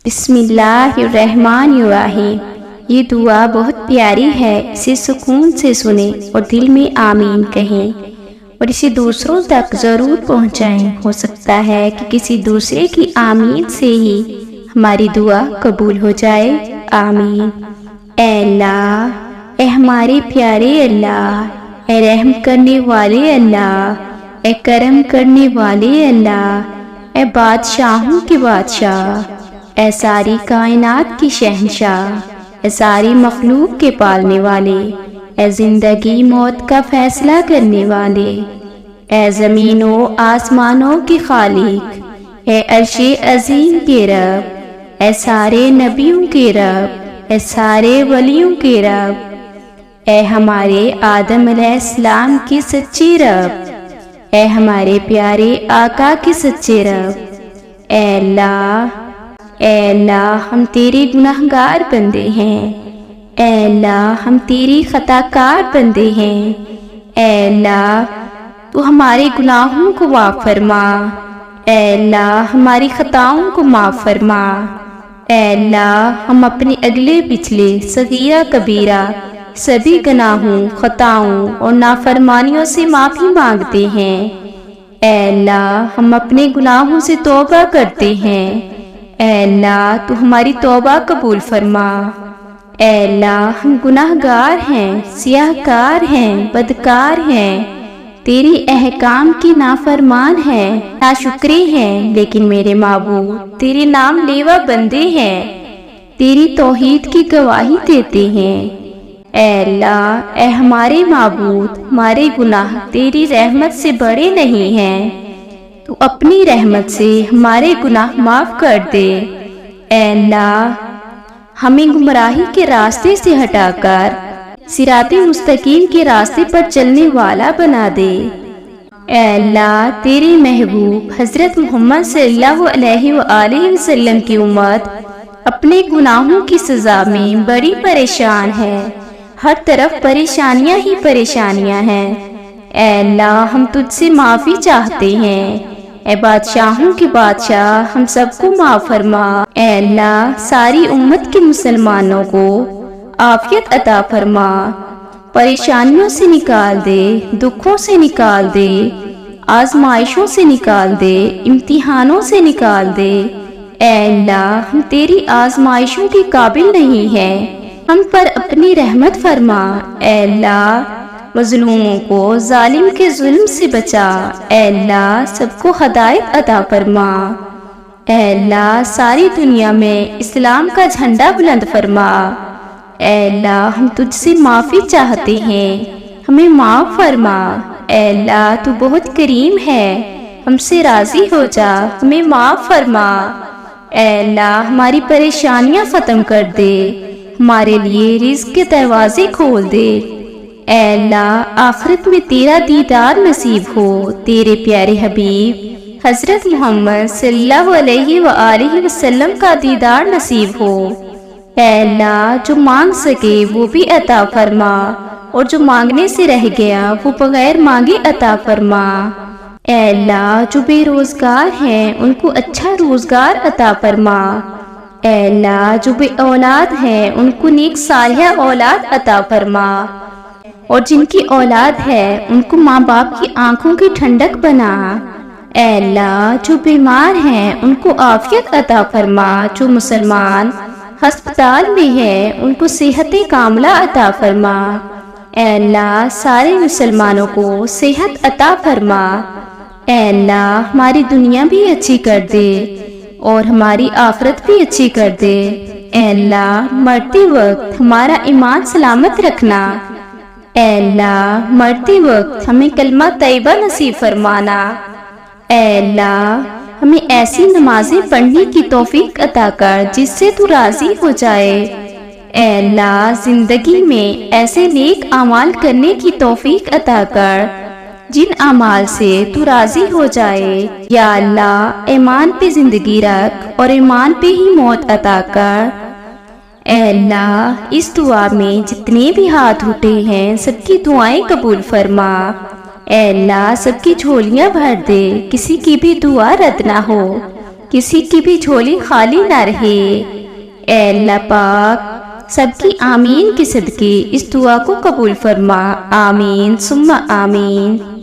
بسم اللہ الرحمن الرحیم۔ یہ دعا بہت پیاری ہے، اسے سکون سے سنیں اور دل میں آمین کہیں اور اسے دوسروں تک ضرور پہنچائیں۔ ہو سکتا ہے کہ کسی دوسرے کی آمین سے ہی ہماری دعا قبول ہو جائے۔ آمین۔ اے اللہ، اے ہمارے پیارے اللہ، اے رحم کرنے والے اللہ، اے کرم کرنے والے اللہ، اے بادشاہوں کے بادشاہ، اے ساری کائنات کی شہنشاہ، اے ساری مخلوق کے پالنے والے، اے زندگی موت کا فیصلہ کرنے والے، اے زمین و آسمانوں کے خالق، اے عرش عظیم کے رب، اے سارے نبیوں کے رب، اے سارے ولیوں کے رب، اے ہمارے آدم علیہ السلام کی سچی رب، اے ہمارے پیارے آقا کے سچے رب۔ اے اللہ، ہم تیرے گناہگار بندے ہیں۔ اے اللہ، ہم تیری خطا کار بندے ہیں۔ اے اللہ، تو ہمارے گناہوں کو معاف فرما۔ اے اللہ، ہماری خطاؤں کو معاف فرما۔ اے اللہ، ہم اپنے اگلے پچھلے صغیرہ کبیرہ سبھی گناہوں، خطاؤں اور نافرمانیوں سے معافی مانگتے ہیں۔ اے اللہ، ہم اپنے گناہوں سے توبہ کرتے ہیں۔ اے اللہ، تو ہماری توبہ قبول فرما۔ اے اللہ، ہم گناہگار ہیں، سیاہ کار ہیں، بدکار ہیں، تیری احکام کی نافرمان ہیں، ناشکرے ہیں، لیکن میرے معبود تیرے نام لیوا بندے ہیں، تیری توحید کی گواہی دیتے ہیں۔ اے اللہ، اے ہمارے معبود، ہمارے گناہ تیری رحمت سے بڑے نہیں ہیں، تو اپنی رحمت سے ہمارے گناہ معاف کر دے۔ اے اللہ، ہمیں گمراہی کے راستے سے ہٹا کر صراط مستقیم کے راستے پر چلنے والا بنا دے۔ اے اللہ، تیرے محبوب حضرت محمد صلی اللہ علیہ وآلہ وسلم کی امت اپنے گناہوں کی سزا میں بڑی پریشان ہے، ہر طرف پریشانیاں ہی پریشانیاں ہیں۔ اے اللہ، ہم تجھ سے معافی چاہتے ہیں۔ اے بادشاہوں کے بادشاہ، ہم سب کو معاف فرما۔ اے اللہ، ساری امت کے مسلمانوں کو عافیت عطا فرما، پریشانیوں سے نکال دے، دکھوں سے نکال دے، آزمائشوں سے نکال دے، امتحانوں سے نکال دے۔ اے اللہ، ہم تیری آزمائشوں کے قابل نہیں ہیں، ہم پر اپنی رحمت فرما۔ اے اللہ، مظلوموں کو ظالم کے ظلم سے بچا۔ اے اللہ، سب کو ہدایت عطا فرما۔ اے اللہ، ساری دنیا میں اسلام کا جھنڈا بلند فرما۔ اے اللہ، ہم تجھ سے معافی چاہتے ہیں، ہمیں معاف فرما۔ اے اللہ، تو بہت کریم ہے، ہم سے راضی ہو جا، ہمیں معاف فرما۔ اے اللہ، ہماری پریشانیاں ختم کر دے، ہمارے لیے رزق کے دروازے کھول دے۔ اے اللہ، آخرت میں تیرا دیدار نصیب ہو، تیرے پیارے حبیب حضرت محمد صلی اللہ علیہ وآلہ وسلم کا دیدار نصیب ہو۔ اے اللہ، جو مانگ سکے وہ بھی عطا فرما اور جو مانگنے سے رہ گیا وہ بغیر مانگے عطا فرما۔ اے اللہ، جو بے روزگار ہیں ان کو اچھا روزگار عطا فرما۔ اے اللہ، جو بے اولاد ہیں ان کو نیک صالحہ اولاد عطا فرما، اور جن کی اولاد ہے ان کو ماں باپ کی آنکھوں کی ٹھنڈک بنا۔ اے اللہ، جو بیمار ہیں ان کو عافیت عطا فرما، جو مسلمان ہسپتال میں ہے ان کو صحت کاملہ عطا فرما۔ اے اللہ، سارے مسلمانوں کو صحت عطا فرما۔ اے اللہ، ہماری دنیا بھی اچھی کر دے اور ہماری آخرت بھی اچھی کر دے۔ اے اللہ، مرتے وقت ہمارا ایمان سلامت رکھنا۔ اے اللہ، مرتے وقت ہمیں کلمہ طیبہ نصیب فرمانا۔ اے اللہ، ہمیں ایسی نمازیں پڑھنے کی توفیق عطا کر جس سے تو راضی ہو جائے۔ اے اللہ، زندگی میں ایسے نیک اعمال کرنے کی توفیق عطا کر جن اعمال سے تو راضی ہو جائے۔ یا اللہ، ایمان پہ زندگی رکھ اور ایمان پہ ہی موت عطا کر۔ اے اللہ، اس دعا میں جتنے بھی ہاتھ اٹھے ہیں سب کی دعائیں قبول فرما۔ اے اللہ، سب کی جھولیاں بھر دے، کسی کی بھی دعا رد نہ ہو، کسی کی بھی جھولی خالی نہ رہے۔ اے اللہ پاک سب کی آمین کے صدقے اس دعا کو قبول فرما، آمین ثم آمین۔